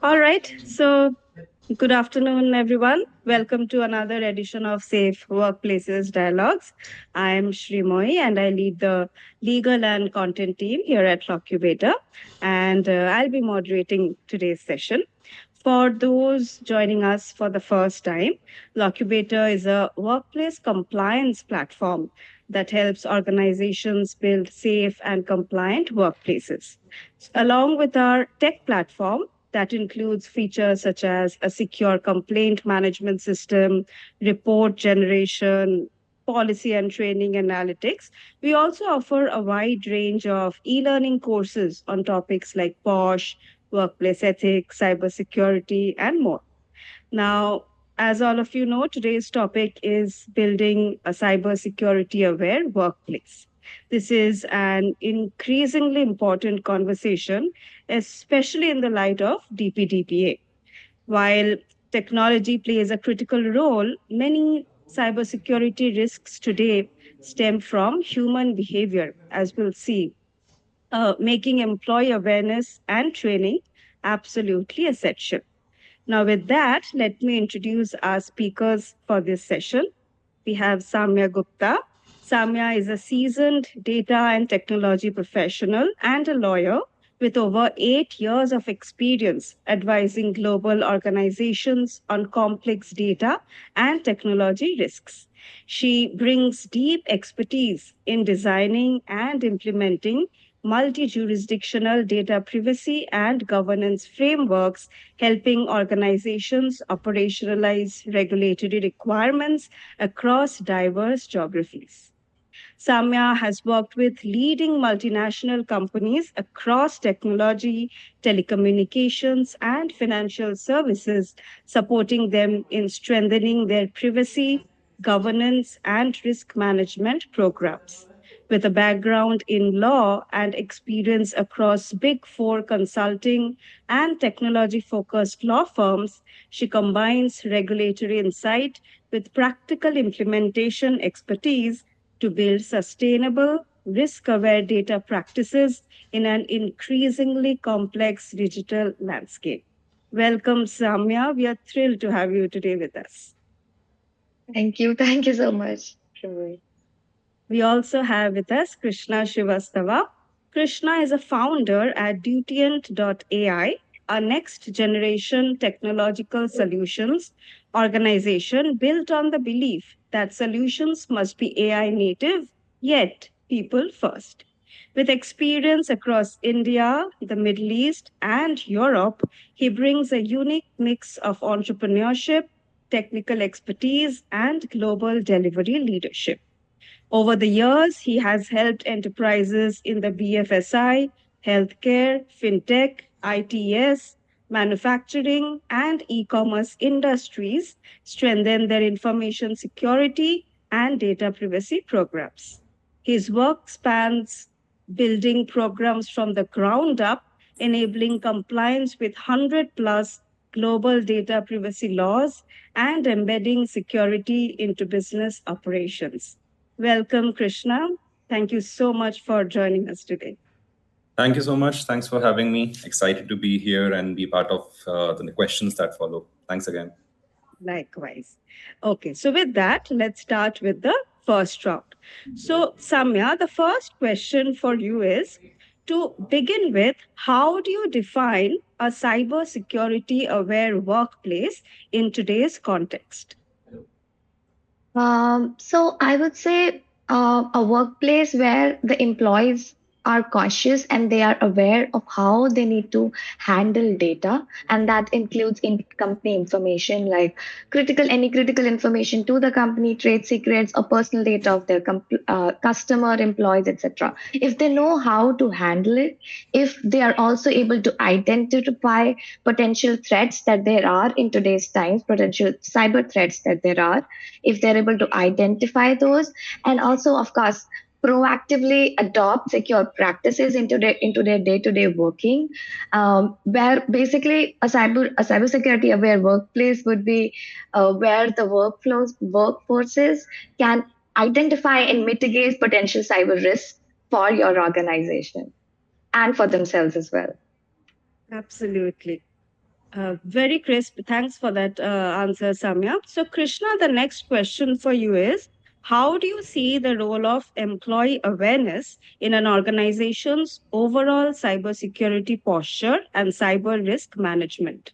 All right. So, good afternoon, everyone. Welcome to another edition of Safe Workplaces Dialogues. I'm Srimoy and I lead the legal and content team here at Lockubator. And I'll be moderating today's session. For those joining us for the first time, Lockubator is a workplace compliance platform that helps organizations build safe and compliant workplaces. Along with our tech platform, that includes features such as a secure complaint management system, report generation, policy and training analytics. We also offer a wide range of e learning courses on topics like POSH, workplace ethics, cybersecurity, and more. Now, as all of you know, today's topic is building a cybersecurity aware workplace. This is an increasingly important conversation, especially in the light of DPDPA. While technology plays a critical role, many cybersecurity risks today stem from human behavior, as we'll see, making employee awareness and training absolutely essential. Now, with that, let me introduce our speakers for this session. We have Samya Gupta. Samya is a seasoned data and technology professional and a lawyer with over 8 years of experience advising global organizations on complex data and technology risks. She brings deep expertise in designing and implementing multi jurisdictional data privacy and governance frameworks, helping organizations operationalize regulatory requirements across diverse geographies. Samya has worked with leading multinational companies across technology, telecommunications, and financial services, supporting them in strengthening their privacy, governance, and risk management programs. With a background in law and experience across Big Four consulting and technology focused law firms, she combines regulatory insight with practical implementation expertise to build sustainable, risk aware data practices in an increasingly complex digital landscape. Welcome, Samya. We are thrilled to have you today with us. Thank you. Thank you so much, Shimui. We also have with us Krishna Srivastava. Krishna is a founder at Dutient.ai, a next generation technological solutions organization built on the belief that solutions must be AI native, yet people first. With experience across India, the Middle East, and Europe, he brings a unique mix of entrepreneurship, technical expertise, and global delivery leadership. Over the years, he has helped enterprises in the BFSI, healthcare, fintech, ITS, manufacturing, and e commerce industries strengthen their information security and data privacy programs. His work spans building programs from the ground up, enabling compliance with 100 plus global data privacy laws and embedding security into business operations. Welcome, Krishna. Thank you so much for joining us today. Thank you so much. Thanks for having me. Excited to be here and be part of the questions that follow. Thanks again. Likewise. Okay, so with that, let's start with the first round. So, Samya, the first question for you is to begin with, how do you define a cybersecurity aware workplace in today's context? So I would say a workplace where the employees are cautious and they are aware of how they need to handle data, and that includes in company information like any critical information to the company, trade secrets, or personal data of their customer, employees, etc. If they know how to handle it, if they are also able to identify potential threats that there are in today's times, potential cyber threats that there are, if they're able to identify those, and also of course proactively adopt secure practices into their day-to-day working, where basically a cybersecurity aware workplace would be where the workforces can identify and mitigate potential cyber risks for your organization and for themselves as well. Absolutely. Very crisp. Thanks for that answer, Samya. So, Krishna, the next question for you is, how do you see the role of employee awareness in an organization's overall cybersecurity posture and cyber risk management?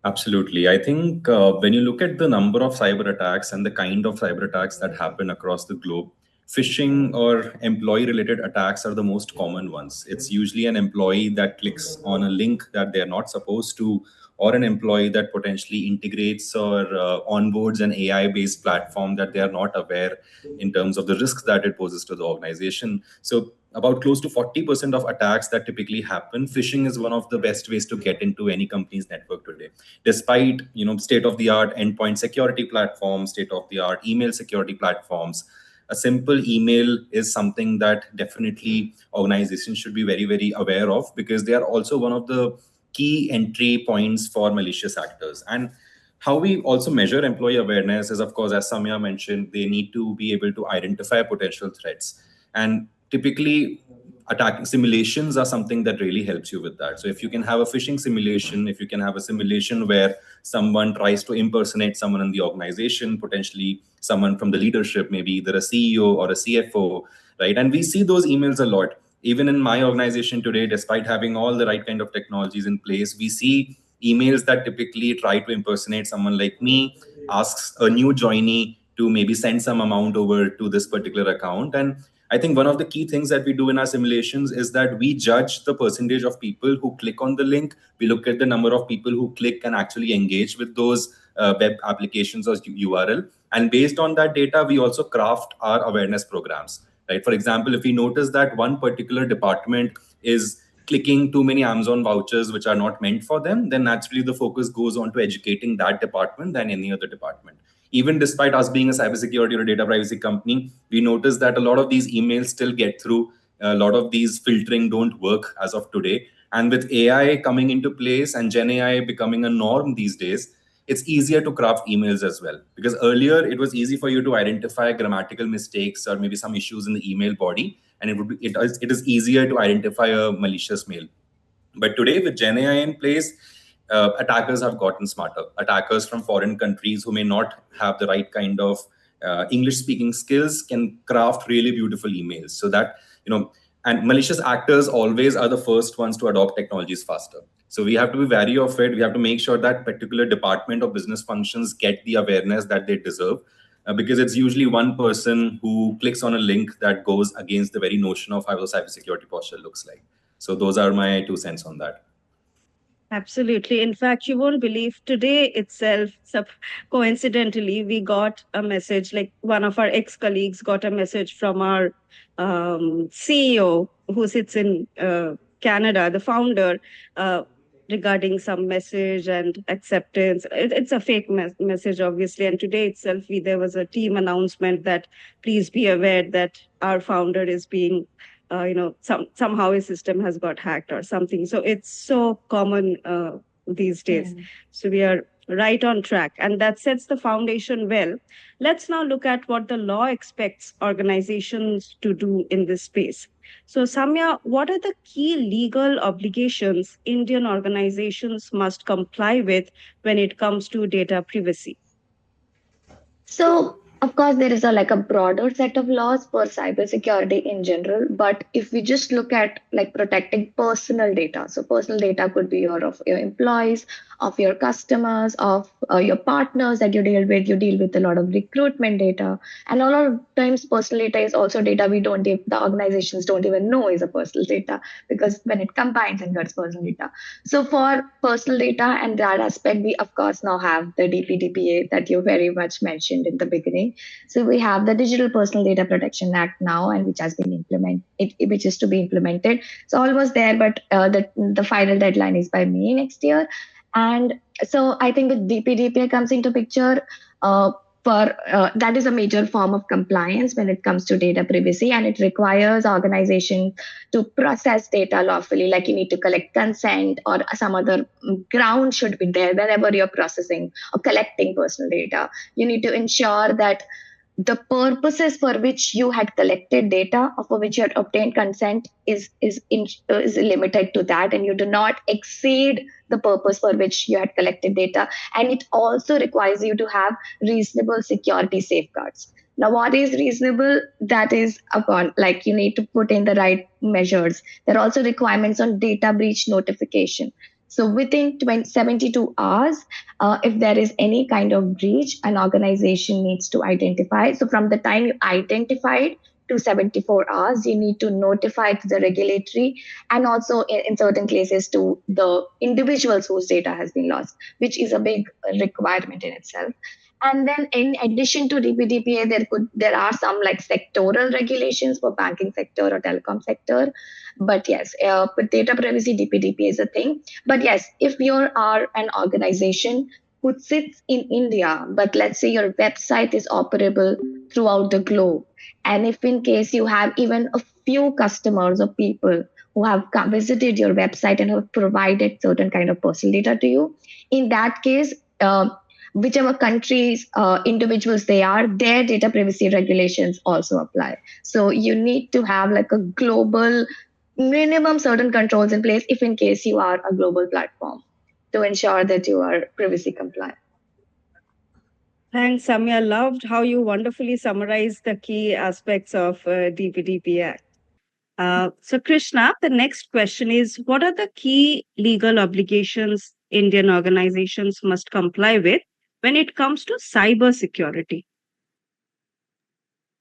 Absolutely. I think when you look at the number of cyber attacks and the kind of cyber attacks that happen across the globe, phishing or employee related attacks are the most common ones. It's usually an employee that clicks on a link that they're not supposed to, or an employee that potentially integrates or onboards an AI based platform that they are not aware in terms of the risks that it poses to the organization. So about close to 40% of attacks that typically happen, phishing is one of the best ways to get into any company's network today. Despite state of the art endpoint security platforms, state of the art email security platforms, a simple email is something that definitely organizations should be very, very aware of, because they are also one of the key entry points for malicious actors. And how we also measure employee awareness is, of course, as Samya mentioned, they need to be able to identify potential threats. And typically, attacking simulations are something that really helps you with that. So if you can have a phishing simulation, if you can have a simulation where someone tries to impersonate someone in the organization, potentially someone from the leadership, maybe either a CEO or a CFO, right? And we see those emails a lot. Even in my organization today, despite having all the right kind of technologies in place, we see emails that typically try to impersonate someone like me, asks a new joinee to maybe send some amount over to this particular account. And I think one of the key things that we do in our simulations is that we judge the percentage of people who click on the link. We look at the number of people who click and actually engage with those web applications or URL. And based on that data, we also craft our awareness programs. Right? For example, if we notice that one particular department is clicking too many Amazon vouchers which are not meant for them, then naturally the focus goes on to educating that department than any other department. Even despite us being a cybersecurity or a data privacy company, we notice that a lot of these emails still get through. A lot of these filtering don't work as of today. And with AI coming into place and Gen AI becoming a norm these days, it's easier to craft emails as well. Because earlier it was easy for you to identify grammatical mistakes or maybe some issues in the email body, and it is easier to identify a malicious mail. But today, with Gen AI in place, attackers have gotten smarter. Attackers from foreign countries who may not have the right kind of English speaking skills can craft really beautiful emails. So that, and malicious actors always are the first ones to adopt technologies faster. So we have to be wary of it. We have to make sure that particular department or business functions get the awareness that they deserve. Because it's usually one person who clicks on a link that goes against the very notion of how a cybersecurity posture looks like. So those are my 2 cents on that. Absolutely. In fact, you won't believe today itself, coincidentally, we got a message, like one of our ex colleagues got a message from our CEO who sits in Canada, the founder, regarding some message and acceptance. It's a fake message, obviously. And today itself, there was a team announcement that please be aware that our founder is being somehow his system has got hacked or something. So it's so common these days. So we are right on track, and that sets the foundation well. Let's now look at what the law expects organizations to do in this space. So, Samya, what are the key legal obligations Indian organizations must comply with when it comes to data privacy? So, of course, there is a broader set of laws for cybersecurity in general. But if we just look at protecting personal data, so personal data could be of your employees, of your customers, of your partners that you deal with. You deal with a lot of recruitment data, and a lot of times personal data is also data the organizations don't even know is a personal data, because when it combines and gets personal data. So for personal data and that aspect, we of course now have the DPDP that you very much mentioned in the beginning. So we have the Digital Personal Data Protection Act now, and which has been which is to be implemented. So almost there, but the final deadline is by May next year. And so I think the DPDP comes into picture. For that is a major form of compliance when it comes to data privacy, and it requires organizations to process data lawfully. Like you need to collect consent or some other ground should be there whenever you're processing or collecting personal data. You need to ensure that the purposes for which you had collected data or for which you had obtained consent is limited to that, and you do not exceed the purpose for which you had collected data. And it also requires you to have reasonable security safeguards. Now, what is reasonable? That is upon, like, you need to put in the right measures. There are also requirements on data breach notification. So within 72 hours, if there is any kind of breach, an organization needs to identify. So from the time you identify it to 74 hours, you need to notify to the regulatory, and also in certain cases to the individuals whose data has been lost, which is a big requirement in itself. And then in addition to DPDPA, there are some like sectoral regulations for banking sector or telecom sector. But yes, with data privacy, DPDPA is a thing. But yes, if you are an organization who sits in India, but let's say your website is operable throughout the globe, and if in case you have even a few customers or people who have visited your website and have provided certain kind of personal data to you, in that case, whichever countries individuals they are, their data privacy regulations also apply. So you need to have like a global minimum certain controls in place if in case you are a global platform, to ensure that you are privacy compliant. Thanks, Samya. Loved how you wonderfully summarized the key aspects of DPDP Act. So, Krishna, the next question is, what are the key legal obligations Indian organizations must comply with when it comes to cyber security?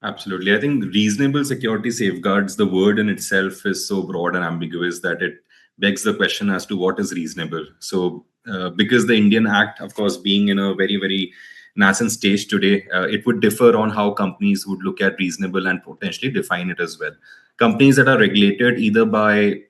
Absolutely. I think reasonable security safeguards, the word in itself is so broad and ambiguous that it begs the question as to what is reasonable. So, because the Indian Act, of course, being in a very, very nascent stage today, it would differ on how companies would look at reasonable and potentially define it as well. Companies that are regulated either by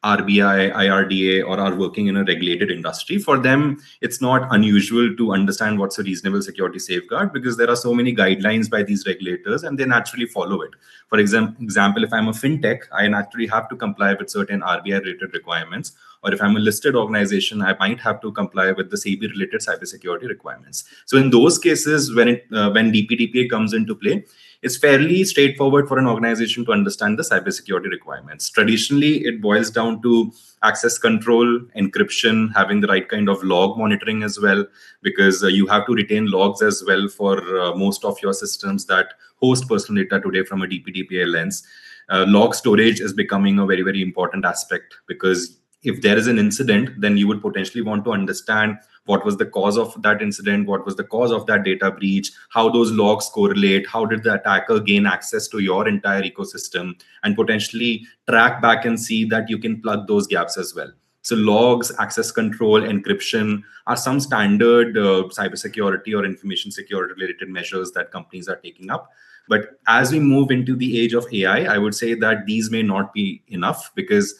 RBI, IRDA, or are working in a regulated industry, for them, it's not unusual to understand what's a reasonable security safeguard because there are so many guidelines by these regulators and they naturally follow it. For example, if I'm a fintech, I naturally have to comply with certain RBI-related requirements. Or if I'm a listed organization, I might have to comply with the SEBI-related cybersecurity requirements. So in those cases, when DPDPA comes into play, it's fairly straightforward for an organization to understand the cybersecurity requirements. Traditionally, it boils down to access control, encryption, having the right kind of log monitoring as well, because you have to retain logs as well for most of your systems that host personal data today from a DPDPA lens. Log storage is becoming a very, very important aspect because if there is an incident, then you would potentially want to understand what was the cause of that incident, what was the cause of that data breach, how those logs correlate, how did the attacker gain access to your entire ecosystem, and potentially track back and see that you can plug those gaps as well. So logs, access control, encryption are some standard cybersecurity or information security related measures that companies are taking up. But as we move into the age of AI, I would say that these may not be enough because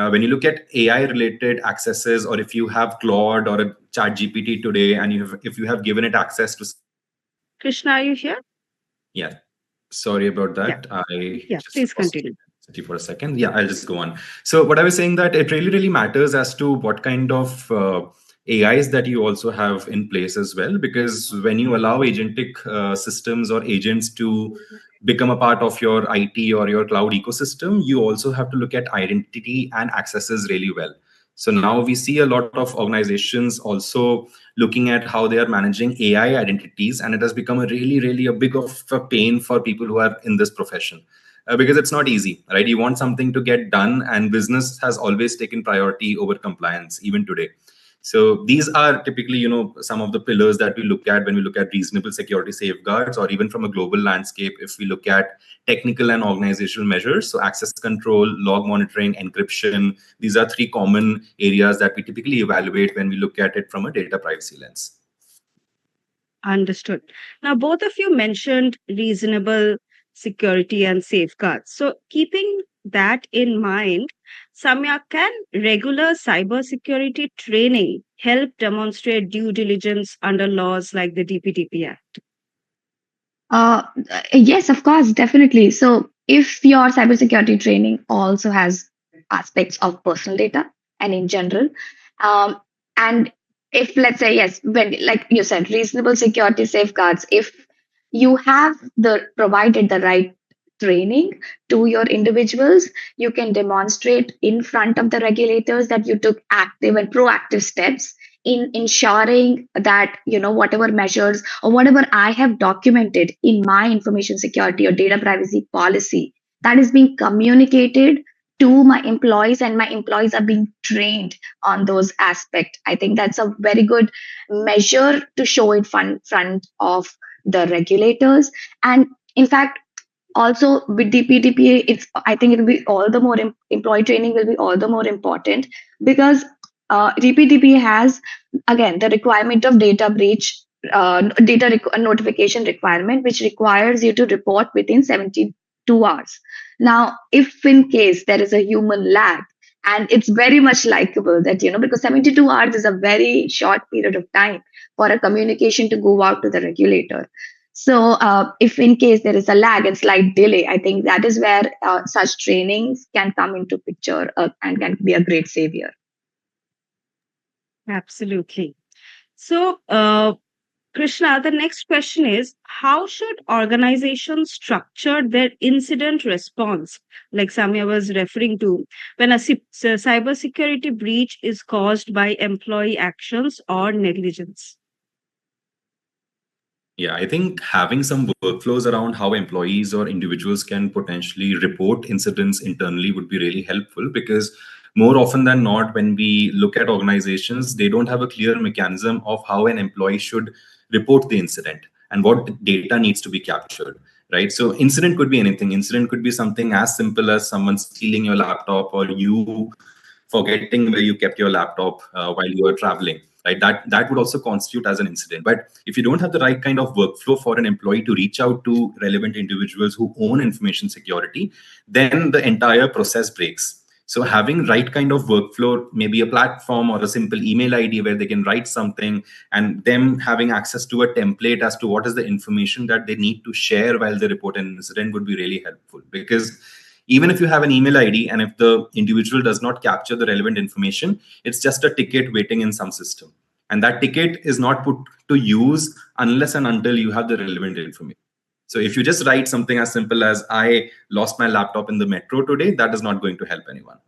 when you look at AI related accesses, or if you have Claude or a chat GPT today, and if you have given it access to, Krishna, are you here? yeah, sorry about Yeah. that. I Yeah, just please lost continue. you for a second. Yeah, I'll just go on. So what I was saying that it really, really matters as to what kind of AIs that you also have in place as well, because when you allow agentic systems or agents to become a part of your IT or your cloud ecosystem, you also have to look at identity and accesses really well. So now we see a lot of organizations also looking at how they are managing AI identities, and it has become a really, really a big of a pain for people who are in this profession. Because it's not easy, right? You want something to get done, and business has always taken priority over compliance, even today. So these are typically, some of the pillars that we look at when we look at reasonable security safeguards, or even from a global landscape, if we look at technical and organizational measures. So access control, log monitoring, encryption, these are three common areas that we typically evaluate when we look at it from a data privacy lens. Understood. Now, both of you mentioned reasonable security and safeguards. So, keeping that in mind, Samya, can regular cybersecurity training help demonstrate due diligence under laws like the DPDP Act? Uh, yes, of course, definitely. So, if your cybersecurity training also has aspects of personal data and in general, um, and if let's say yes, when like you said, reasonable security safeguards, if you have provided the right training to your individuals, you can demonstrate in front of the regulators that you took active and proactive steps in ensuring that whatever measures or whatever I have documented in my information security or data privacy policy, that is being communicated to my employees, and my employees are being trained on those aspects. I think that's a very good measure to show in front of the regulators. And in fact, also with DPDP, I think it will be all the more employee training will be all the more important, because DPDP has again the requirement of data breach, notification requirement, which requires you to report within 72 hours. Now, if in case there is a human lag, and it's very much likable that because 72 hours is a very short period of time for a communication to go out to the regulator. So, if in case there is a lag and slight delay, I think that is where such trainings can come into picture and can be a great savior. Absolutely. So, Krishna, the next question is, how should organizations structure their incident response, like Samya was referring to, when a cybersecurity breach is caused by employee actions or negligence? Yeah, I think having some workflows around how employees or individuals can potentially report incidents internally would be really helpful, because more often than not, when we look at organizations, they don't have a clear mechanism of how an employee should report the incident and what data needs to be captured, right? So incident could be anything. Incident could be something as simple as someone stealing your laptop or you forgetting where you kept your laptop while you were traveling, right? That would also constitute as an incident. But if you don't have the right kind of workflow for an employee to reach out to relevant individuals who own information security, then the entire process breaks. So having right kind of workflow, maybe a platform or a simple email ID where they can write something, and them having access to a template as to what is the information that they need to share while they report an incident, would be really helpful. Because even if you have an email ID and if the individual does not capture the relevant information, it's just a ticket waiting in some system. And that ticket is not put to use unless and until you have the relevant information. So if you just write something as simple as, I lost my laptop in the metro today, that is not going to help anyone,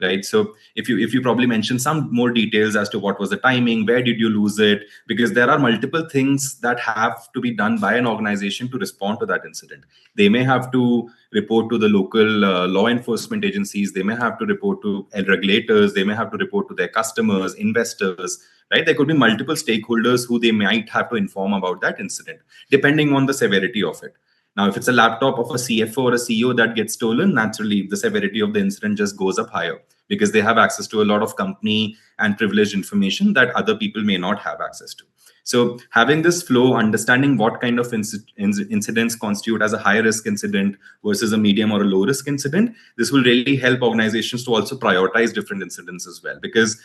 right? So if you probably mention some more details as to what was the timing, where did you lose it, because there are multiple things that have to be done by an organization to respond to that incident. They may have to report to the local law enforcement agencies, they may have to report to regulators, they may have to report to their customers, investors, right? There could be multiple stakeholders who they might have to inform about that incident, depending on the severity of it. Now, if it's a laptop of a CFO or a CEO that gets stolen, naturally the severity of the incident just goes up higher, because they have access to a lot of company and privileged information that other people may not have access to. So having this flow, understanding what kind of incidents constitute as a high risk incident versus a medium or a low risk incident, this will really help organizations to also prioritize different incidents as well. Because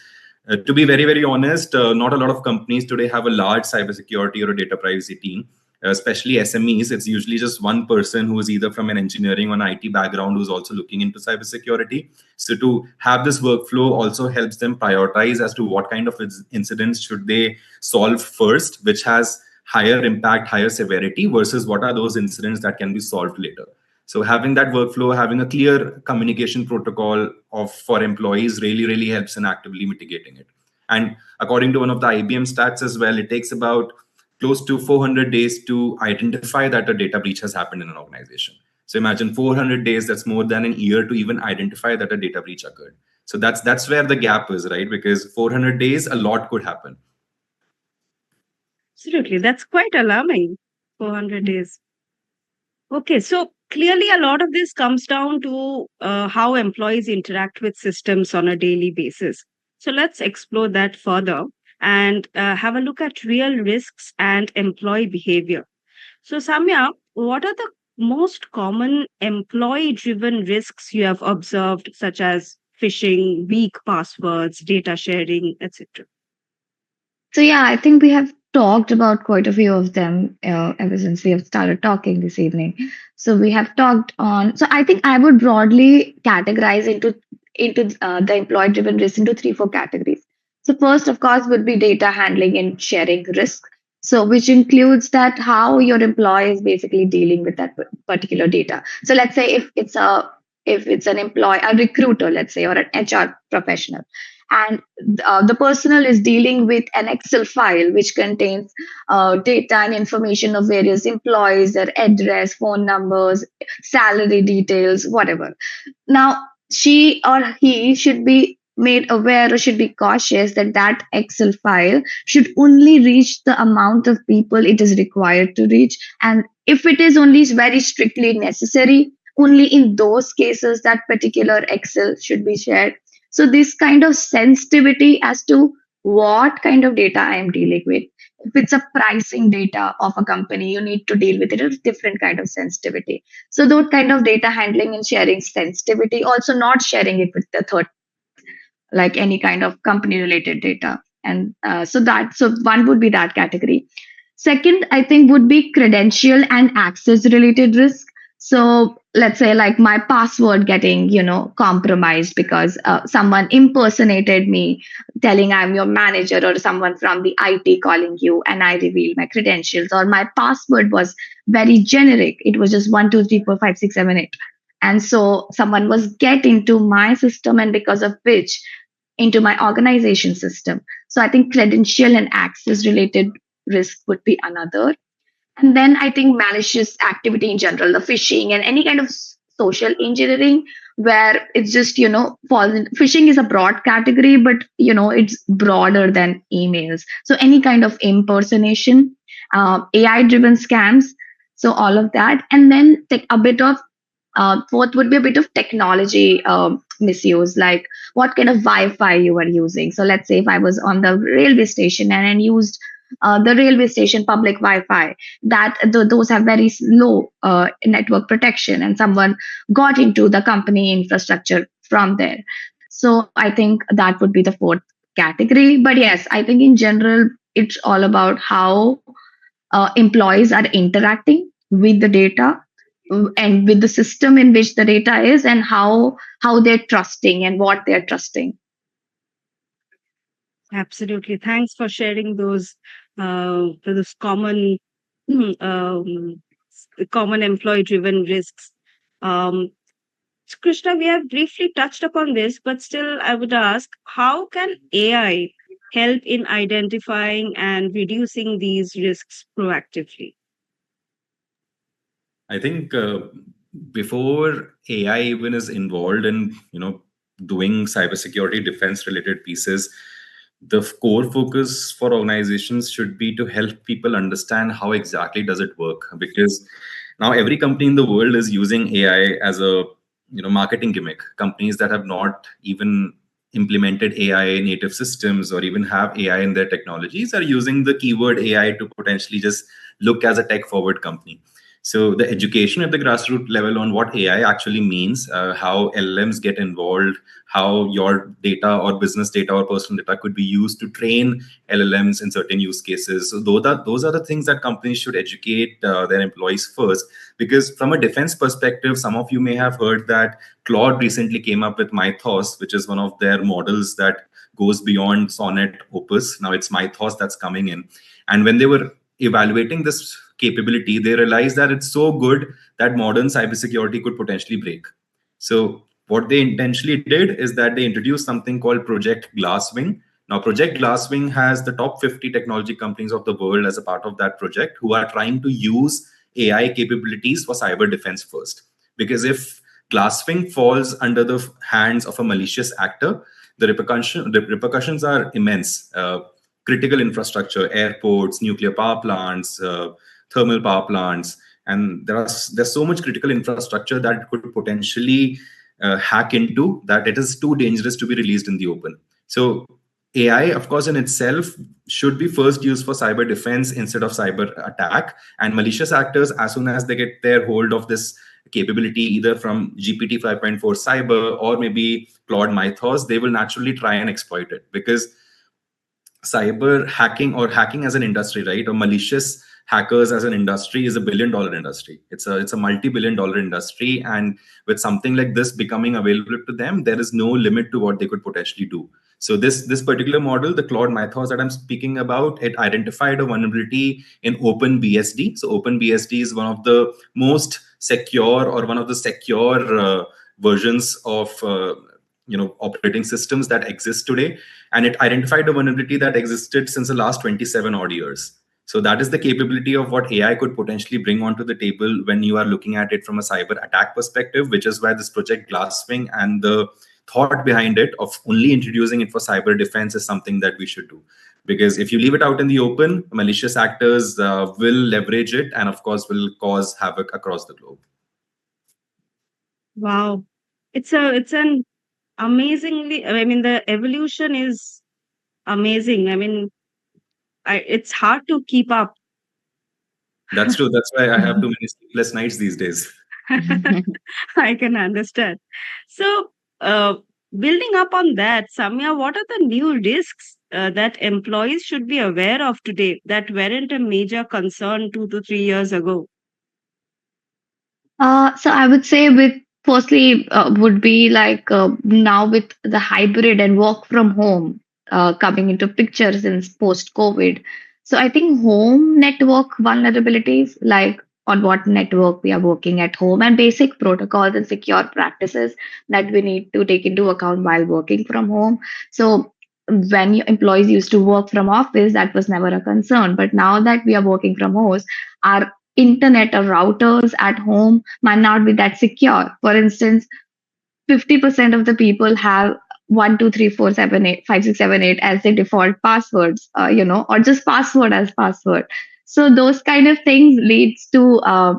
to be very, very honest, not a lot of companies today have a large cybersecurity or a data privacy team, especially SMEs. It's usually just one person who is either from an engineering or an IT background who's also looking into cybersecurity. So to have this workflow also helps them prioritize as to what kind of incidents should they solve first, which has higher impact, higher severity, versus what are those incidents that can be solved later. So having that workflow, having a clear communication protocol for employees really, really helps in actively mitigating it. And according to one of the IBM stats as well, it takes about close to 400 days to identify that a data breach has happened in an organization. So imagine 400 days, that's more than a year to even identify that a data breach occurred. So that's where the gap is, right? Because 400 days, a lot could happen. Absolutely. That's quite alarming. 400 days. Okay, so clearly a lot of this comes down to how employees interact with systems on a daily basis. So let's explore that further and have a look at real risks and employee behavior. So, Samya, what are the most common employee driven risks you have observed, such as phishing, weak passwords, data sharing, etc.? So yeah, I think we have talked about quite a few of them ever since we have started talking this evening. So we have talked on. So I think I would broadly categorize into the employee-driven risk into three, four categories. So first, of course, would be data handling and sharing risk. So, which includes that how your employee is basically dealing with that particular data. So, let's say if it's an employee, a recruiter, let's say, or an HR professional, and the personal is dealing with an Excel file which contains data and information of various employees, their address, phone numbers, salary details, whatever. Now, she or he should be made aware or should be cautious that that Excel file should only reach the amount of people it is required to reach. And if it is only very strictly necessary, only in those cases that particular Excel should be shared. So, this kind of sensitivity as to what kind of data I am dealing with. If it's a pricing data of a company, you need to deal with it with different kind of sensitivity. So those kind of data handling and sharing sensitivity, also not sharing it with the third, like any kind of company related data. And so one would be that category. Second, I think would be credential and access related risk. So let's say like my password getting, compromised because someone impersonated me, telling I'm your manager, or someone from the IT calling you, and I reveal my credentials, or my password was very generic. It was just 1 2 3 4 5 6 7 8, and so someone was get into my system, and because of which into my organization system. So I think credential and access related risk would be another. And then I think malicious activity in general, the phishing and any kind of social engineering, where it's just, falls in, phishing is a broad category, but, it's broader than emails. So any kind of impersonation, AI driven scams. So all of that. And then take a bit of fourth would be a bit of technology misuse, like what kind of Wi-Fi you are using. So let's say if I was on the railway station and I used the railway station public Wi-Fi, that those have very low network protection, and someone got into the company infrastructure from there. So I think that would be the fourth category. But yes, I think in general, it's all about how employees are interacting with the data, and with the system in which the data is, and how they're trusting and what they're trusting. Absolutely. Thanks for sharing those um, common employee-driven risks. Um, so Krishna, we have briefly touched upon this, but still, I would ask, how can AI help in identifying and reducing these risks proactively? I think before AI even is involved in doing cybersecurity defense related pieces, the core focus for organizations should be to help people understand how exactly does it work, because now every company in the world is using AI as a marketing gimmick. Companies that have not even implemented AI native systems or even have AI in their technologies are using the keyword AI to potentially just look as a tech forward company. So the education at the grassroots level on what AI actually means, how LLMs get involved, how your data or business data or personal data could be used to train LLMs in certain use cases. So those are the things that companies should educate their employees first. Because from a defense perspective, some of you may have heard that Claude recently came up with Mythos, which is one of their models that goes beyond Sonnet Opus. Now it's Mythos that's coming in. And when they were evaluating this capability, they realized that it's so good that modern cybersecurity could potentially break. So what they intentionally did is that they introduced something called Project Glasswing. Now, Project Glasswing has the top 50 technology companies of the world as a part of that project, who are trying to use AI capabilities for cyber defense first. Because if Glasswing falls under the hands of a malicious actor, the repercussions are immense. Critical infrastructure, airports, nuclear power plants, thermal power plants, and there's so much critical infrastructure that could potentially hack into, that it is too dangerous to be released in the open. So AI, of course, in itself should be first used for cyber defense instead of cyber attack. And malicious actors, as soon as they get their hold of this capability, either from GPT 5.4 cyber or maybe Claude Mythos, they will naturally try and exploit it. Because cyber hacking, or hacking as an industry, right, or malicious hackers as an industry, is a billion-dollar industry. It's a multi-billion-dollar industry, and with something like this becoming available to them, there is no limit to what they could potentially do. So this particular model, the Claude Mythos that I'm speaking about, it identified a vulnerability in OpenBSD. So OpenBSD is one of the most secure, or one of the secure versions of operating systems that exist today, and it identified a vulnerability that existed since the last 27 odd years. So that is the capability of what AI could potentially bring onto the table when you are looking at it from a cyber attack perspective, which is why this project Glasswing and the thought behind it of only introducing it for cyber defense is something that we should do. Because if you leave it out in the open, malicious actors will leverage it, and of course will cause havoc across the globe. Wow. It's an amazingly, I mean, the evolution is amazing. I mean, it's hard to keep up. That's true. That's why I have too many sleepless nights these days. I can understand. So, building up on that, Samya, what are the new risks that employees should be aware of today that weren't a major concern 2 to 3 years ago? So I would say with firstly would be like now with the hybrid and work from home coming into picture since post COVID. So I think home network vulnerabilities, like on what network we are working at home, and basic protocols and secure practices that we need to take into account while working from home. So when your employees used to work from office, that was never a concern. But now that we are working from home, our internet or routers at home might not be that secure. For instance, 50% of the people have 1 2 3 4 7 8 5 6 7 8 as their default passwords, or just password as password. So those kind of things leads to, a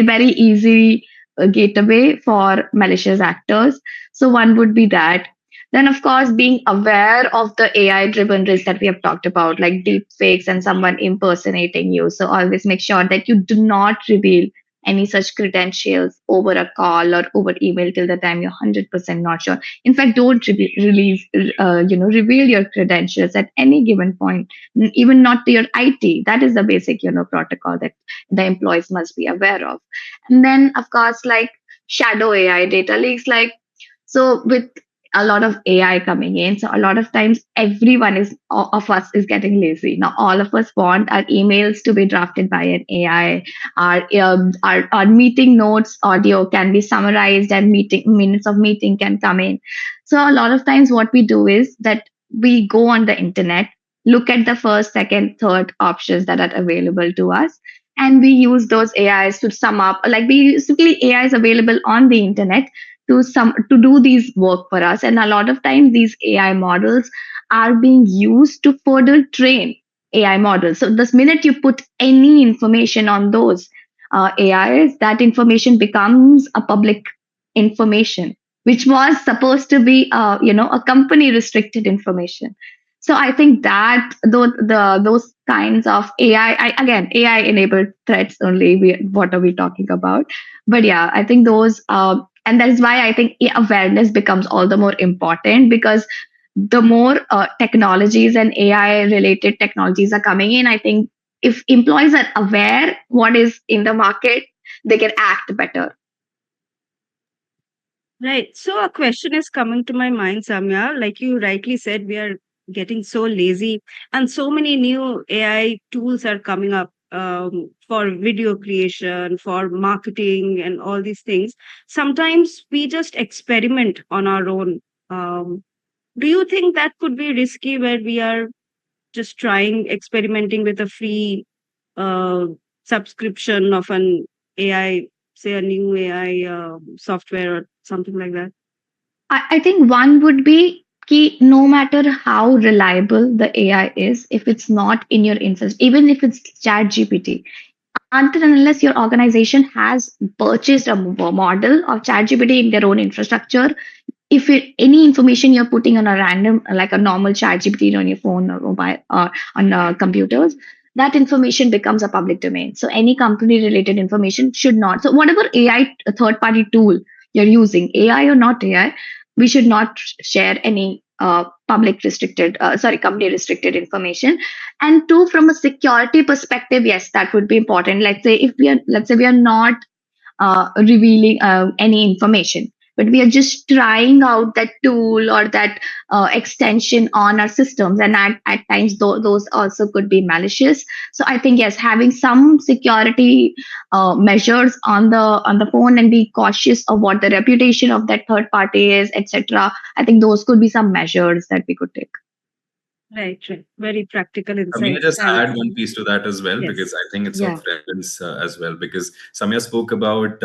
very easy gateway for malicious actors. So one would be that. Then, of course, being aware of the AI-driven risk that we have talked about, like deep fakes and someone impersonating you. So always make sure that you do not reveal any such credentials over a call or over email till the time you're 100% not sure. In fact, don't reveal your credentials at any given point, even not to your IT. That is the basic, protocol that the employees must be aware of. And then, of course, like shadow AI data leaks, like so with a lot of AI coming in, so a lot of times everyone is of us is getting lazy. Now all of us want our emails to be drafted by an AI. Our meeting notes audio can be summarized, and meeting minutes of meeting can come in. So a lot of times what we do is that we go on the internet, look at the first, second, third options that are available to us, and we use those AIs to sum up. Like basically, AI is available on the internet to do these work for us, and a lot of times these AI models are being used to further train AI models. So this minute you put any information on those AIs, that information becomes a public information, which was supposed to be a company restricted information. So I think that those kinds of again, AI enabled threats only, what are we talking about? But yeah, I think those and that is why I think awareness becomes all the more important, because the more technologies and AI related technologies are coming in, I think if employees are aware what is in the market, they can act better. Right. So a question is coming to my mind, Samya. Like you rightly said, we are getting so lazy, and so many new AI tools are coming up for video creation, for marketing, and all these things. Sometimes we just experiment on our own. Um, do you think that could be risky, where we are just experimenting with a free uh, subscription of an AI, say a new AI software or something like that? I think one would be key, no matter how reliable the AI is, if it's not in your interest, even if it's chat GPT, until and unless your organization has purchased a model of ChatGPT in their own infrastructure, if any information you're putting on a random, like a normal ChatGPT on your phone or mobile or on computers, that information becomes a public domain. So any company related information should not. So whatever AI third party tool you're using, AI or not AI, we should not share any company restricted information. And two, from a security perspective, yes, that would be important. Let's say we are not revealing any information, but we are just trying out that tool or that extension on our systems, and at times those also could be malicious. So I think yes, having some security measures on the phone and be cautious of what the reputation of that third party is, etc. I think those could be some measures that we could take. Right, right. Very practical I mean, I insights. just Thanks. add one piece to that as well, because Yes. I think it's Yeah. of relevance as well. Because Samya spoke about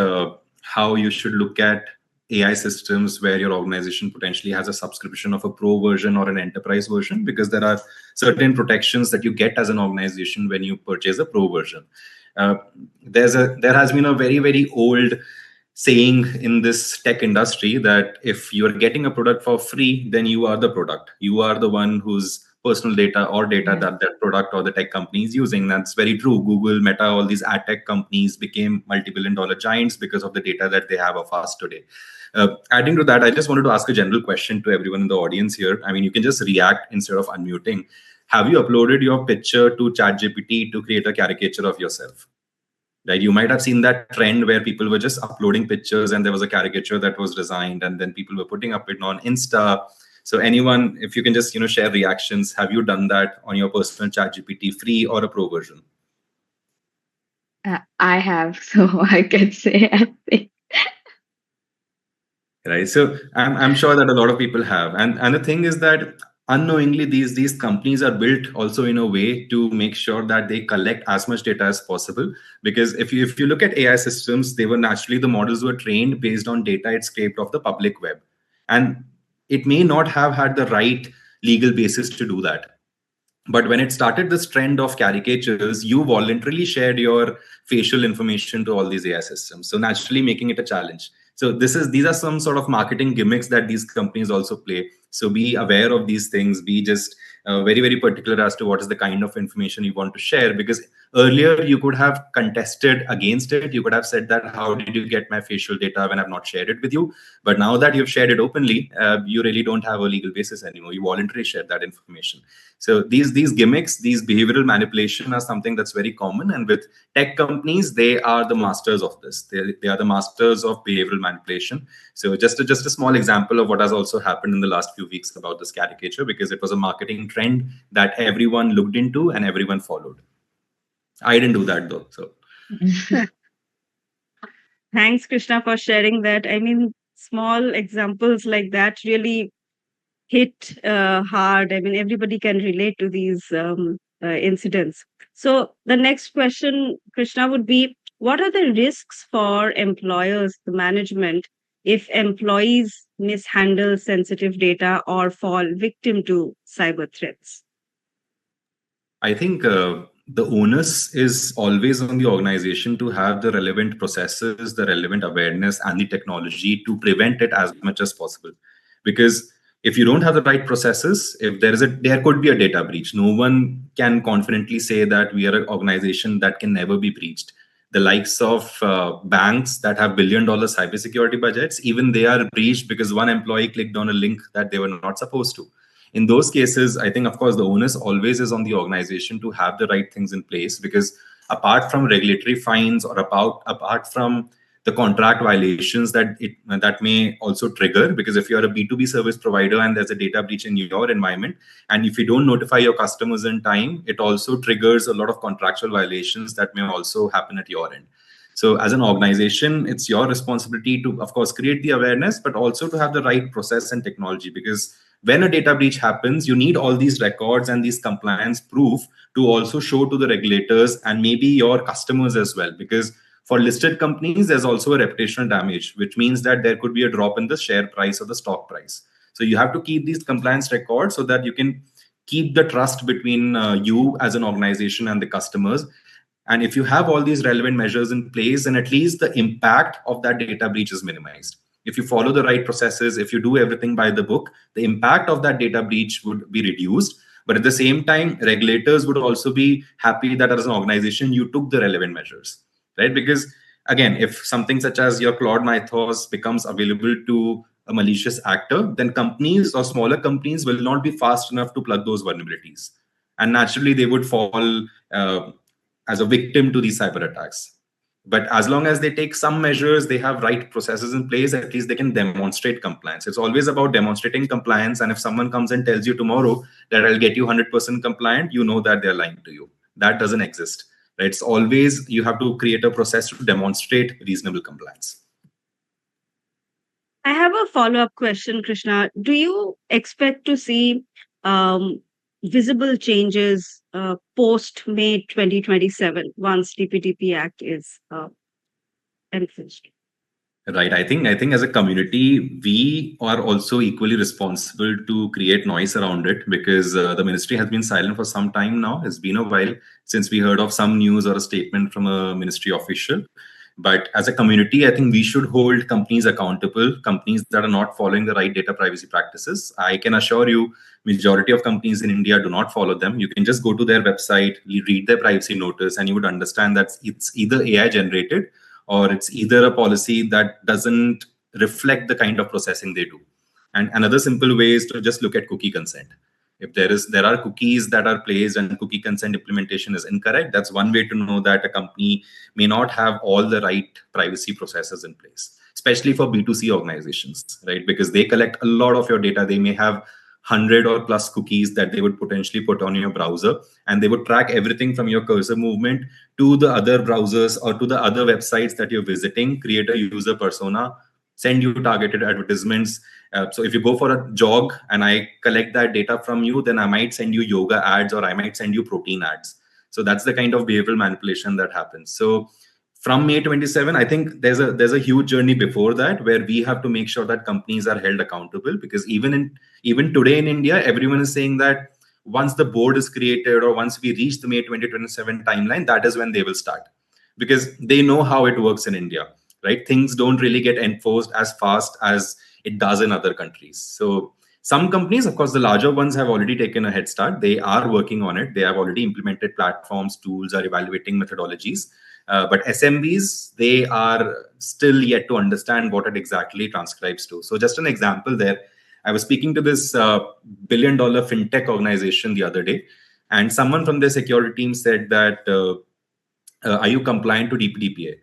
how you should look at AI systems where your organization potentially has a subscription of a pro version or an enterprise version, because there are certain protections that you get as an organization when you purchase a pro version. Uh, there has been a very old saying in this tech industry that if you are getting a product for free, then you are the product. You are the one whose personal data or data that that product or the tech company is using. That's very true. Google, Meta, all these ad tech companies became multi-billion-dollar giants because of the data that they have of us today. Adding to that, I just wanted to ask a general question to everyone in the audience here. I mean, you can just react instead of unmuting. Have you uploaded your picture to ChatGPT to create a caricature of yourself? Right, you might have seen that trend where people were just uploading pictures and there was a caricature that was designed and then people were putting up it on Insta. So anyone, if you can just share reactions, have you done that on your personal ChatGPT, free or a pro version? I have, so I can say I think. Right, so I'm sure that a lot of people have, and the thing is that unknowingly these companies are built also in a way to make sure that they collect as much data as possible. Because if you look at AI systems, they were naturally, the models were trained based on data it scraped off the public web, and it may not have had the right legal basis to do that. But when it started this trend of caricatures, you voluntarily shared your facial information to all these AI systems, so naturally making it a challenge. So these are some sort of marketing gimmicks that these companies also play. So be aware of these things. Be just very particular as to what is the kind of information you want to share, because earlier you could have contested against it. You could have said that, how did you get my facial data when I've not shared it with you? But now that you've shared it openly, you really don't have a legal basis anymore. You voluntarily shared that information. So these gimmicks, these behavioral manipulation are something that's very common. And with tech companies, they are the masters of this. They are the masters of behavioral manipulation. So just a small example of what has also happened in the last few weeks about this caricature, because it was a marketing trend that everyone looked into and everyone followed. I didn't do that though. So Thanks, Krishna, for sharing that. I mean, small examples like that really hit hard. I mean, everybody can relate to these incidents. So, the next question, Krishna, would be, what are the risks for employers, the management, if employees mishandle sensitive data or fall victim to cyber threats? I think the onus is always on the organization to have the relevant processes, the relevant awareness, and the technology to prevent it as much as possible. Because if you don't have the right processes, if there could be a data breach. No one can confidently say that we are an organization that can never be breached. The likes of banks that have billion-dollar cybersecurity budgets, even they are breached because one employee clicked on a link that they were not supposed to. In those cases, I think, of course, the onus always is on the organization to have the right things in place, because apart from regulatory fines or apart from the contract violations that may also trigger, because if you're a B2B service provider and there's a data breach in your environment, and if you don't notify your customers in time, it also triggers a lot of contractual violations that may also happen at your end. So as an organization, it's your responsibility to, of course, create the awareness, but also to have the right process and technology. Because when a data breach happens, you need all these records and these compliance proof to also show to the regulators and maybe your customers as well. Because for listed companies, there's also a reputational damage, which means that there could be a drop in the share price or the stock price. So you have to keep these compliance records so that you can keep the trust between you as an organization and the customers. And if you have all these relevant measures in place, then at least the impact of that data breach is minimized. If you follow the right processes, if you do everything by the book, the impact of that data breach would be reduced. But at the same time, regulators would also be happy that as an organization, you took the relevant measures, right? Because again, if something such as your Claude Mythos becomes available to a malicious actor, then companies or smaller companies will not be fast enough to plug those vulnerabilities. And naturally, they would fall as a victim to these cyber attacks. But as long as they take some measures, they have right processes in place, at least they can demonstrate compliance. It's always about demonstrating compliance. And if someone comes and tells you tomorrow that I'll get you 100% compliant, you know that they're lying to you. That doesn't exist. Right? It's always, you have to create a process to demonstrate reasonable compliance. I have a follow-up question, Krishna. Do you expect to see visible changes post May 2027 once DPDP Act is enforced? Right. I think as a community, we are also equally responsible to create noise around it, because the ministry has been silent for some time now. It's been a while since we heard of some news or a statement from a ministry official. But as a community, I think we should hold companies accountable, companies that are not following the right data privacy practices. I can assure you, majority of companies in India do not follow them. You can just go to their website, read their privacy notice, and you would understand that it's either AI generated, or it's either a policy that doesn't reflect the kind of processing they do. And another simple way is to just look at cookie consent. If there are cookies that are placed and cookie consent implementation is incorrect, that's one way to know that a company may not have all the right privacy processes in place, especially for B2C organizations, right? Because they collect a lot of your data. They may have 100 or plus cookies that they would potentially put on your browser, and they would track everything from your cursor movement to the other browsers or to the other websites that you're visiting, create a user persona, send you targeted advertisements. So if you go for a jog and I collect that data from you, then I might send you yoga ads, or I might send you protein ads. So that's the kind of behavioral manipulation that happens. So from May 27, I think there's a huge journey before that, where we have to make sure that companies are held accountable, because even today in India, everyone is saying that once the board is created, or once we reach the May 2027 timeline, that is when they will start, because they know how it works in India, right? Things don't really get enforced as fast as it does in other countries. So some companies, of course, the larger ones have already taken a head start. They are working on it. They have already implemented platforms, tools, are evaluating methodologies. But SMBs, they are still yet to understand what it exactly transcribes to. So just an example there, I was speaking to this billion-dollar fintech organization the other day, and someone from their security team said that, are you compliant to DPDP?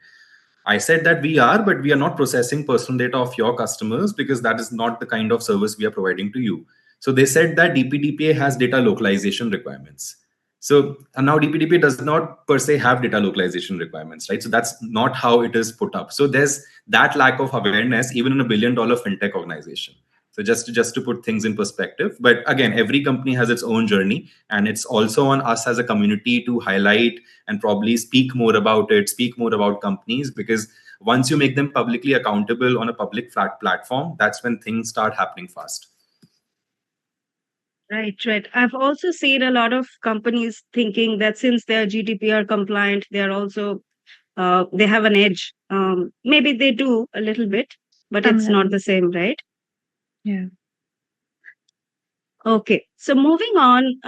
I said that we are, but we are not processing personal data of your customers, because that is not the kind of service we are providing to you. So they said that DPDPA has data localization requirements. So now DPDPA does not per se have data localization requirements, right? So that's not how it is put up. So there's that lack of awareness even in a billion-dollar fintech organization. So just to put things in perspective. But again, every company has its own journey, and it's also on us as a community to highlight and probably speak more about it, speak more about companies, because once you make them publicly accountable on a public flat platform, that's when things start happening fast. Right, right. I've also seen a lot of companies thinking that since they're GDPR compliant, they're also they have an edge. Maybe they do a little bit, but it's not the same, right? Yeah. Okay. So moving on,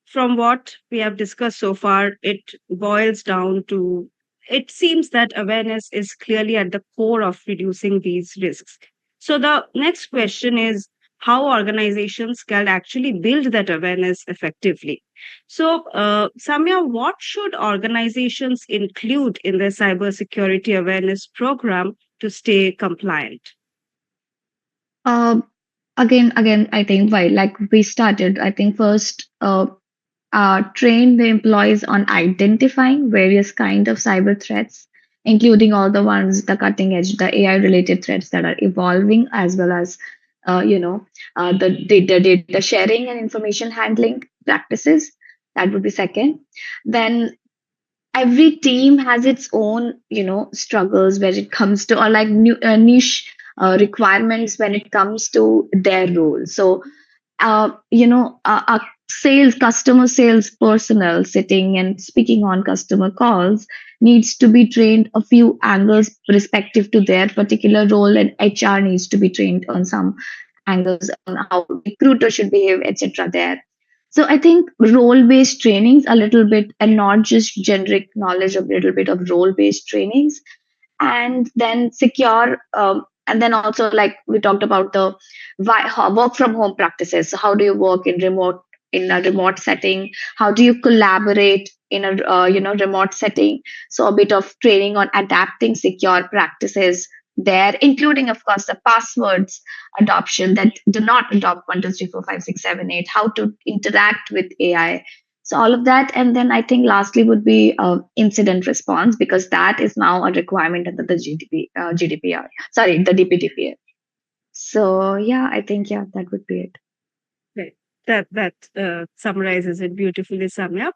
from what we have discussed so far, it boils down to, it seems that awareness is clearly at the core of reducing these risks. So the next question is how organizations can actually build that awareness effectively. So, Samya, what should organizations include in their cybersecurity awareness program to stay compliant? Uh, again, I think why like we started, I think first train the employees on identifying various kind of cyber threats, including all the ones, the cutting edge, the AI related threats that are evolving, as well as the data sharing and information handling practices. That would be second. Then every team has its own struggles when it comes to, or like niche requirements when it comes to their role. So a customer sales personnel sitting and speaking on customer calls needs to be trained a few angles respective to their particular role, and HR needs to be trained on some angles on how recruiter should behave, etc. there. So I think role-based trainings a little bit, and not just generic knowledge, a little bit of role-based trainings, and then secure and then also, like we talked about, the work from home practices. So how do you work in a remote setting? How do you collaborate in a remote setting. So a bit of training on adapting secure practices there, including of course the passwords adoption that do not adopt 1 2 3 4 5 6 7 8, how to interact with AI. So all of that, and then I think lastly would be incident response, because that is now a requirement under the GDPR. Sorry, the DPDP Act. So yeah, I think yeah, that would be it. Right. That summarizes it beautifully, Samya.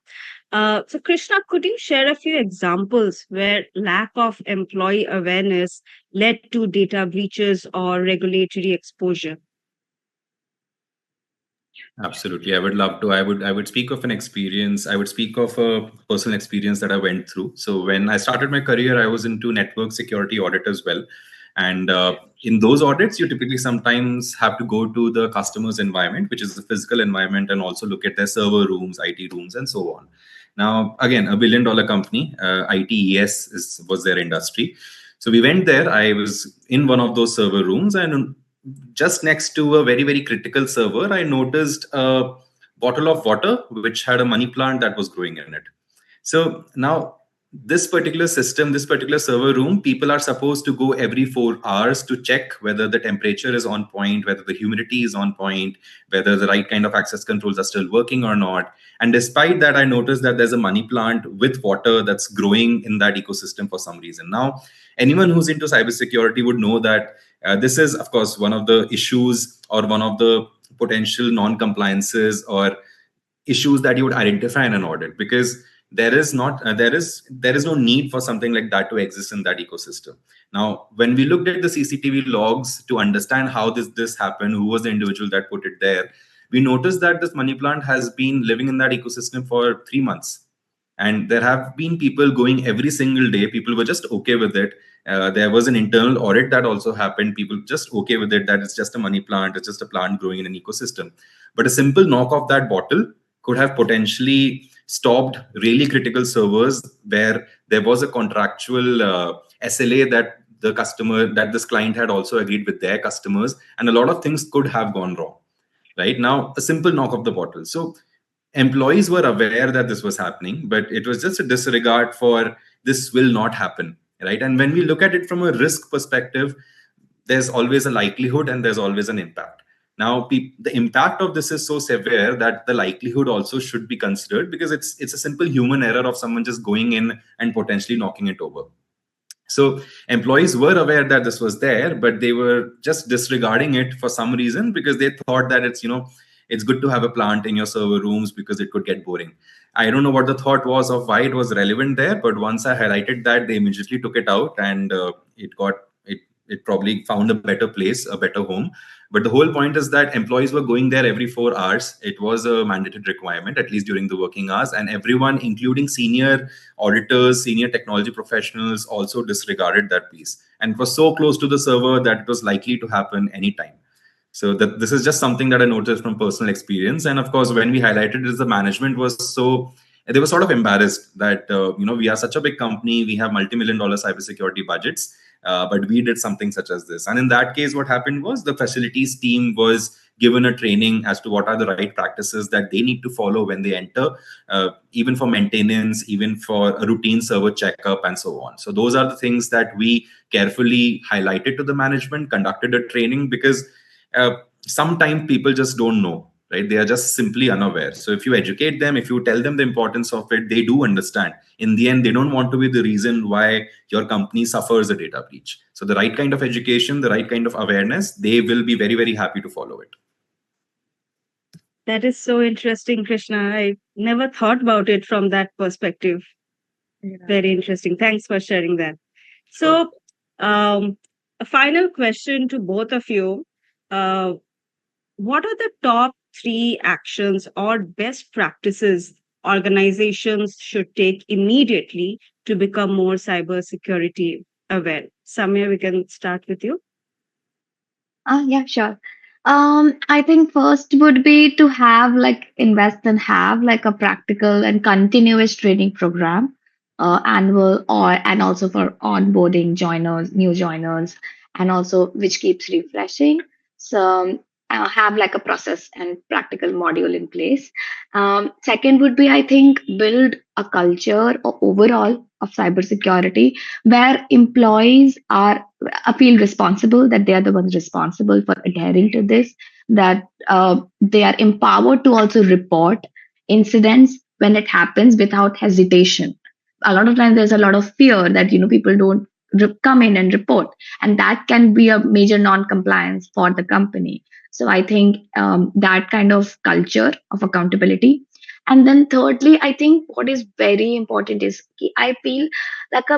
So, Krishna, could you share a few examples where lack of employee awareness led to data breaches or regulatory exposure? Absolutely, I would love to. I would speak of an experience. I would speak of a personal experience that I went through. So when I started my career, I was into network security audit as well, and in those audits, you typically sometimes have to go to the customer's environment, which is the physical environment, and also look at their server rooms, IT rooms, and so on. Now, again, a $1 billion company, ITES was their industry. So we went there. I was in one of those server rooms, and just next to a very, very critical server, I noticed a bottle of water which had a money plant that was growing in it. So now, this particular system, this particular server room, people are supposed to go every 4 hours to check whether the temperature is on point, whether the humidity is on point, whether the right kind of access controls are still working or not. And despite that, I noticed that there's a money plant with water that's growing in that ecosystem for some reason. Now, anyone who's into cybersecurity would know that this is, of course, one of the issues or one of the potential non-compliances or issues that you would identify in an audit, because there is no need for something like that to exist in that ecosystem. Now, when we looked at the CCTV logs to understand how this happened, who was the individual that put it there, we noticed that this money plant has been living in that ecosystem for 3 months, and there have been people going every single day. People were just okay with it. There was an internal audit that also happened. People just okay with it, that it's just a money plant, it's just a plant growing in an ecosystem. But a simple knock of that bottle could have potentially stopped really critical servers where there was a contractual SLA that this client had also agreed with their customers, and a lot of things could have gone wrong. Right now, a simple knock of the bottle. So employees were aware that this was happening, but it was just a disregard for this will not happen. Right. And when we look at it from a risk perspective, there's always a likelihood and there's always an impact. Now, the impact of this is so severe that the likelihood also should be considered, because it's a simple human error of someone just going in and potentially knocking it over. So employees were aware that this was there, but they were just disregarding it for some reason, because they thought that it's good to have a plant in your server rooms because it could get boring. I don't know what the thought was of why it was relevant there, but once I highlighted that, they immediately took it out, and it probably found a better place, a better home. But the whole point is that employees were going there every 4 hours. It was a mandated requirement, at least during the working hours, and everyone, including senior auditors, senior technology professionals, also disregarded that piece. And it was so close to the server that it was likely to happen anytime. So this is just something that I noticed from personal experience. And of course, when we highlighted it, the management they were sort of embarrassed that we are such a big company, we have multi-million-dollar cybersecurity budgets, but we did something such as this. And in that case, what happened was the facilities team was given a training as to what are the right practices that they need to follow when they enter, even for maintenance, even for a routine server checkup, and so on. So those are the things that we carefully highlighted to the management, conducted a training, because sometimes people just don't know, right? They are just simply unaware. So if you educate them, if you tell them the importance of it, they do understand. In the end, they don't want to be the reason why your company suffers a data breach. So the right kind of education, the right kind of awareness, they will be very, very happy to follow it. That is so interesting, Krishna. I never thought about it from that perspective. Yeah. Very interesting. Thanks for sharing that. So, a final question to both of you. What are the top 3 actions or best practices organizations should take immediately to become more cybersecurity aware? Samya, we can start with you. Yeah, sure. I think first would be to invest and have like a practical and continuous training program, annual and also for onboarding joiners, new joiners, and also which keeps refreshing. So have like a process and practical module in place. Second would be, I think, build a culture or overall of cybersecurity where employees are feel responsible, that they are the ones responsible for adhering to this, that they are empowered to also report incidents when it happens without hesitation. A lot of times there's a lot of fear that people don't come in and report, and that can be a major non-compliance for the company. So I think that kind of culture of accountability. And then thirdly, I think what is very important is I feel like a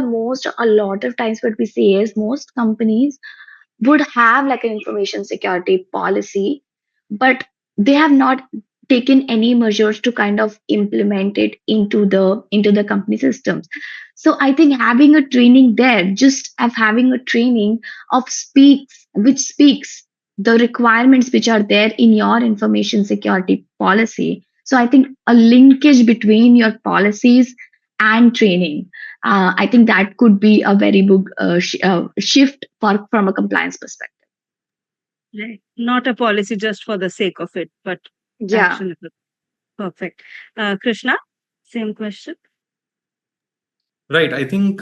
lot of times what we see is most companies would have like an information security policy, but they have not taken any measures to kind of implement it into the company systems. So I think having a training there, just of having a training of speaks the requirements which are there in your information security policy. So I think a linkage between your policies and training, I think that could be a very big shift from a compliance perspective. Right. Not a policy just for the sake of it, but Yeah. actionable. Perfect. Krishna, same question. Right. I think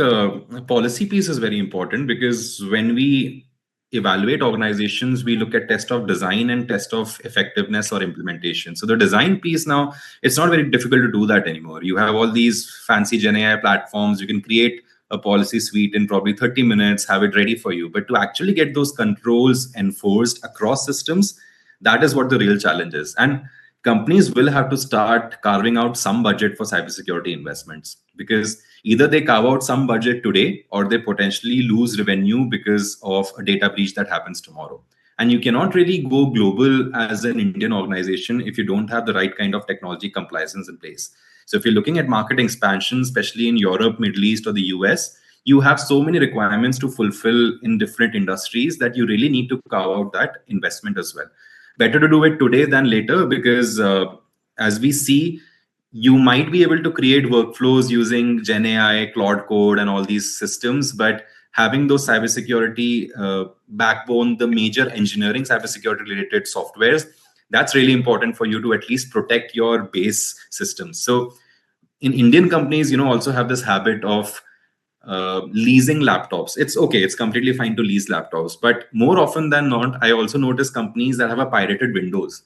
policy piece is very important because when we evaluate organizations, we look at test of design and test of effectiveness or implementation. So the design piece now, it's not very difficult to do that anymore. You have all these fancy Gen AI platforms. You can create a policy suite in probably 30 minutes, have it ready for you. But to actually get those controls enforced across systems, that is what the real challenge is. And companies will have to start carving out some budget for cybersecurity investments, because either they carve out some budget today or they potentially lose revenue because of a data breach that happens tomorrow. And you cannot really go global as an Indian organization if you don't have the right kind of technology compliance in place. So if you're looking at market expansion, especially in Europe, Middle East, or the US, you have so many requirements to fulfill in different industries that you really need to carve out that investment as well. Better to do it today than later, because as we see, you might be able to create workflows using Gen AI, Claude Code, and all these systems, but having those cybersecurity backbone, the major engineering cybersecurity related softwares, that's really important for you to at least protect your base systems. So in Indian companies, also have this habit of leasing laptops. It's okay, it's completely fine to lease laptops, but more often than not, I also notice companies that have a pirated Windows.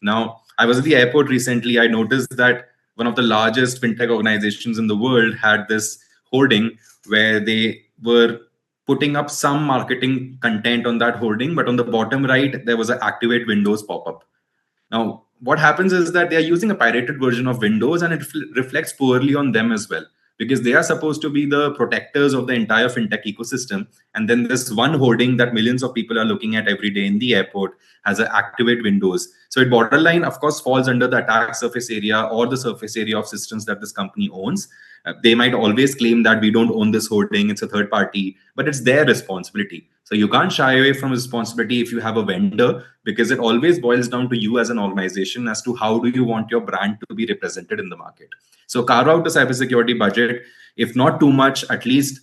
Now, I was at the airport recently. I noticed that one of the largest fintech organizations in the world had this hoarding where they were putting up some marketing content on that hoarding, but on the bottom right, there was an activate Windows pop up. Now, what happens is that they are using a pirated version of Windows, and it reflects poorly on them as well, because they are supposed to be the protectors of the entire fintech ecosystem. And then this one hoarding that millions of people are looking at every day in the airport has an activate Windows. So it borderline, of course, falls under the attack surface area or the surface area of systems that this company owns. They might always claim that we don't own this hoarding, it's a third party, but it's their responsibility. So you can't shy away from responsibility if you have a vendor, because it always boils down to you as an organization as to how do you want your brand to be represented in the market. So carve out a cybersecurity budget, if not too much, at least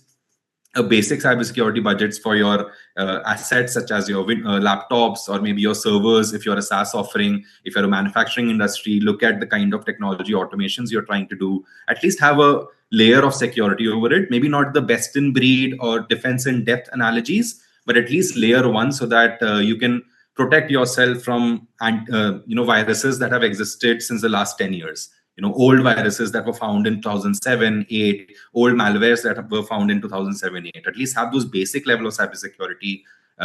a basic cybersecurity budgets for your assets, such as your laptops or maybe your servers. If you're a SaaS offering, if you're a manufacturing industry, look at the kind of technology automations you're trying to do. At least have a layer of security over it. Maybe not the best in breed or defense in depth analogies, but at least layer one, so that you can protect yourself from viruses that have existed since the last 10 years. Old viruses that were found in 2007, 8, old malwares that were found in 2007, 8. At least have those basic level of cybersecurity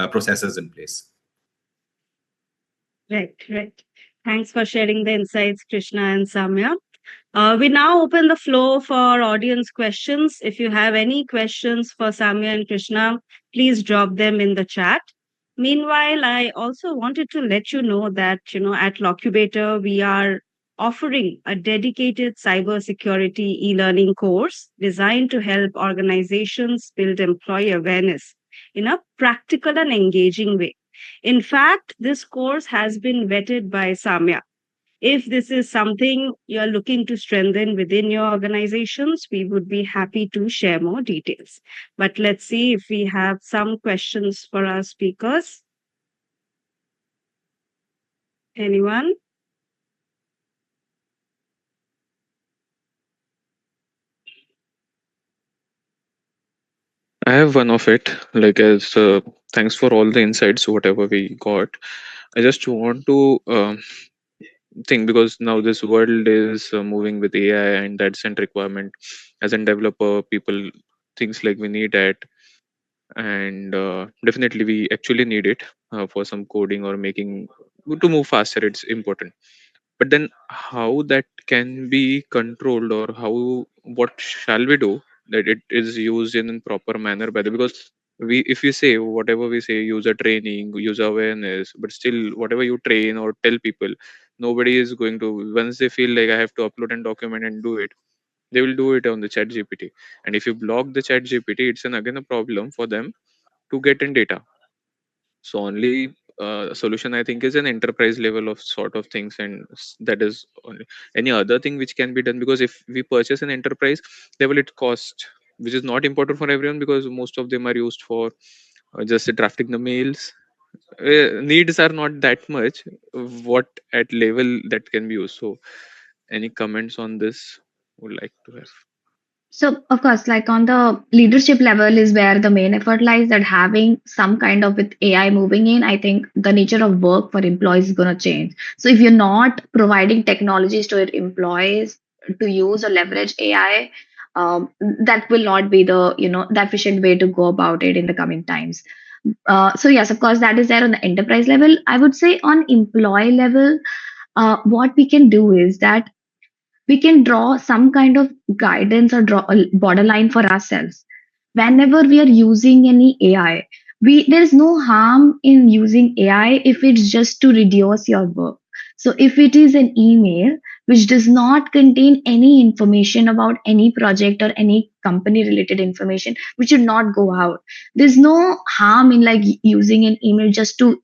processes in place. Right, right. Thanks for sharing the insights, Krishna and Samya. We now open the floor for audience questions. If you have any questions for Samya and Krishna, please drop them in the chat. Meanwhile, I also wanted to let you know that, at Lockubator, we are offering a dedicated cybersecurity e-learning course designed to help organizations build employee awareness in a practical and engaging way. In fact, this course has been vetted by Samya. If this is something you're looking to strengthen within your organizations, we would be happy to share more details. But let's see if we have some questions for our speakers. Anyone? I have one of it. Like as thanks for all the insights, whatever we got. I just want to think because now this world is moving with AI, and that's an requirement. As a developer, people things like we need it, and definitely we actually need it for some coding or making to move faster. It's important, but then how that can be controlled, or how what shall we do that it is used in a proper manner by the, because we if we say whatever we say, user training, user awareness, but still whatever you train or tell people, nobody is going to, once they feel like I have to upload and document and do it, they will do it on the chat gpt. And if you block the chat gpt, it's an again a problem for them to get in data. So only solution I think is an enterprise level of sort of things, and that is only any other thing which can be done, because if we purchase an enterprise level, it cost, which is not important for everyone, because most of them are used for just drafting the mails. Needs are not that much. What at level that can be used. So any comments on this would like to have. So, of course, like on the leadership level is where the main effort lies, that having some kind of with AI moving in, I think the nature of work for employees is going to change. So, if you're not providing technologies to your employees to use or leverage AI, that will not be the efficient way to go about it in the coming times. So, yes, of course, that is there on the enterprise level. I would say on employee level, what we can do is that we can draw some kind of guidance or draw a borderline for ourselves. Whenever we are using any AI, there is no harm in using AI if it's just to reduce your work. So if it is an email which does not contain any information about any project or any company related information, we should not go out. There's no harm in like using an email just to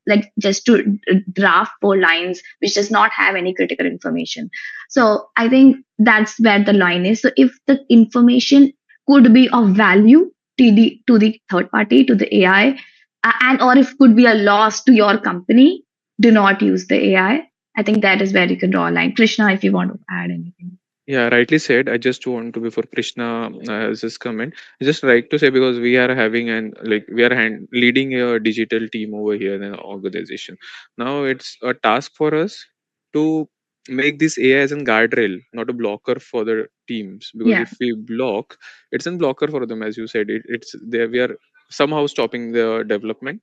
draft 4 lines which does not have any critical information. So I think that's where the line is. So if the information could be of value to the third party, to the AI, and or if could be a loss to your company, do not use the AI. I think that is where you can draw a line. Krishna, if you want to add anything. Yeah, rightly said. I just want to, before Krishna has his comment, I just like to say, because we are having an like we are leading a digital team over here in an organization. Now it's a task for us to make this AI as a guardrail, not a blocker for the teams. Because Yeah. if we block, it's a blocker for them, as you said. It's there. We are somehow stopping the development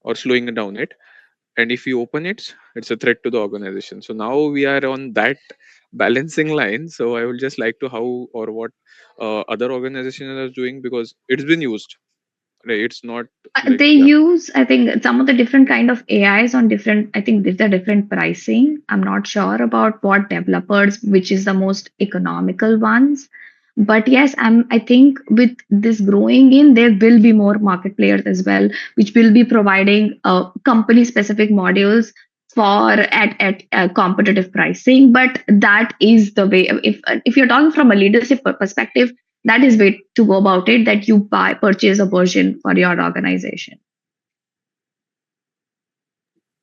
or slowing down it, and if you open it, it's a threat to the organization. So now we are on that balancing line. So I would just like to how or what other organizations are doing, because it's been used, right? It's not like, They yeah. use, I think, some of the different kind of AIs on different. I think there's a different pricing. I'm not sure about what developers, which is the most economical ones. But yes, I think with this growing in, there will be more market players as well, which will be providing company specific modules for at competitive pricing. But that is the way. If you're talking from a leadership perspective, that is way to go about it, that you purchase a version for your organization.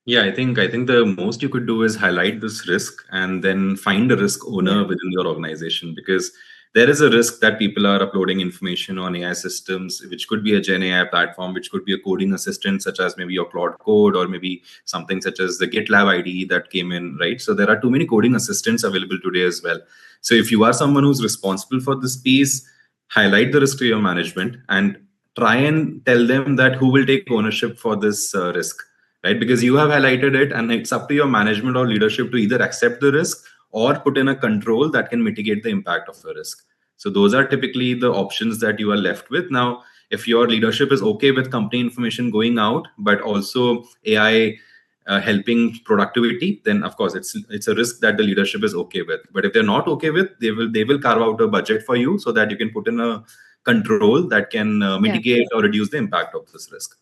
Yeah, I think the most you could do is highlight this risk and then find a risk owner Yeah. within your organization, because there is a risk that people are uploading information on AI systems, which could be a Gen AI platform, which could be a coding assistant, such as maybe your Claude Code, or maybe something such as the GitLab IDE that came in, right? So there are too many coding assistants available today as well. So if you are someone who's responsible for this piece, highlight the risk to your management and try and tell them that who will take ownership for this risk, right? Because you have highlighted it, and it's up to your management or leadership to either accept the risk or put in a control that can mitigate the impact of the risk. So those are typically the options that you are left with. Now, if your leadership is okay with company information going out, but also AI helping productivity, then of course it's a risk that the leadership is okay with. But if they're not okay with, they will carve out a budget for you so that you can put in a control that can Yeah. mitigate or reduce the impact of this risk.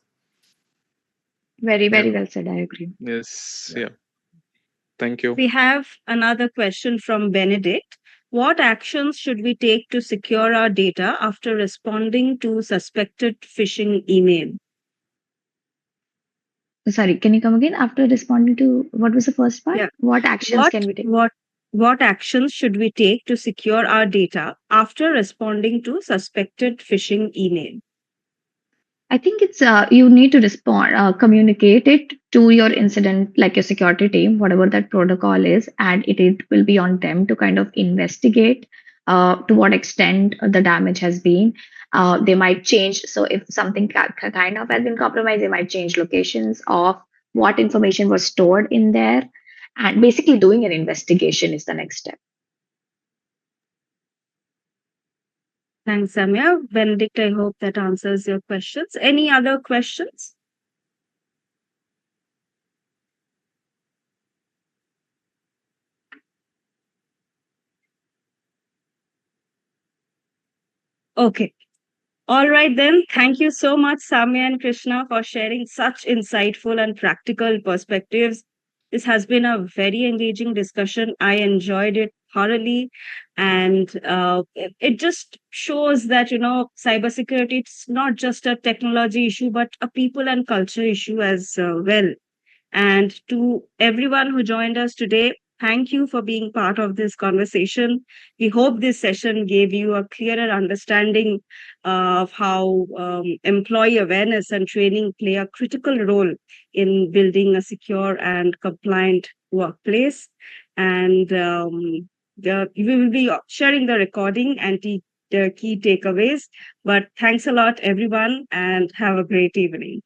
Very, Yeah. very well said. I agree. Yes. Yeah. Yeah. Thank you. We have another question from Benedict. What actions should we take to secure our data after responding to suspected phishing email? Sorry, can you come again after responding to what was the first part? Yeah. What actions What can we take? what actions should we take to secure our data after responding to suspected phishing email? I think it's you need to respond, communicate it to your incident, like your security team, whatever that protocol is, and it will be on them to kind of investigate to what extent the damage has been. They might change. So if something kind of has been compromised, they might change locations of what information was stored in there, and basically doing an investigation is the next step. Thanks, Samya. Benedict, I hope that answers your questions. Any other questions? Okay. All right, then. Thank you so much, Samya and Krishna, for sharing such insightful and practical perspectives. This has been a very engaging discussion. I enjoyed it thoroughly. And it just shows that, cybersecurity, it's not just a technology issue, but a people and culture issue as well. And to everyone who joined us today, thank you for being part of this conversation. We hope this session gave you a clearer understanding of how employee awareness and training play a critical role in building a secure and compliant workplace. And we will be sharing the recording and the key takeaways. But thanks a lot, everyone, and have a great evening.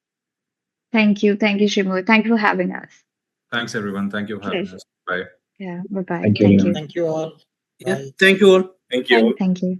Thank you, Shrimu. Thank you for having us. Thanks, everyone. Thank you for having Pleasure. us. Bye. Yeah, bye bye. Thank you. Thank you. Thank you all. Yeah. Bye. Thank you all. Thank you. Thank you.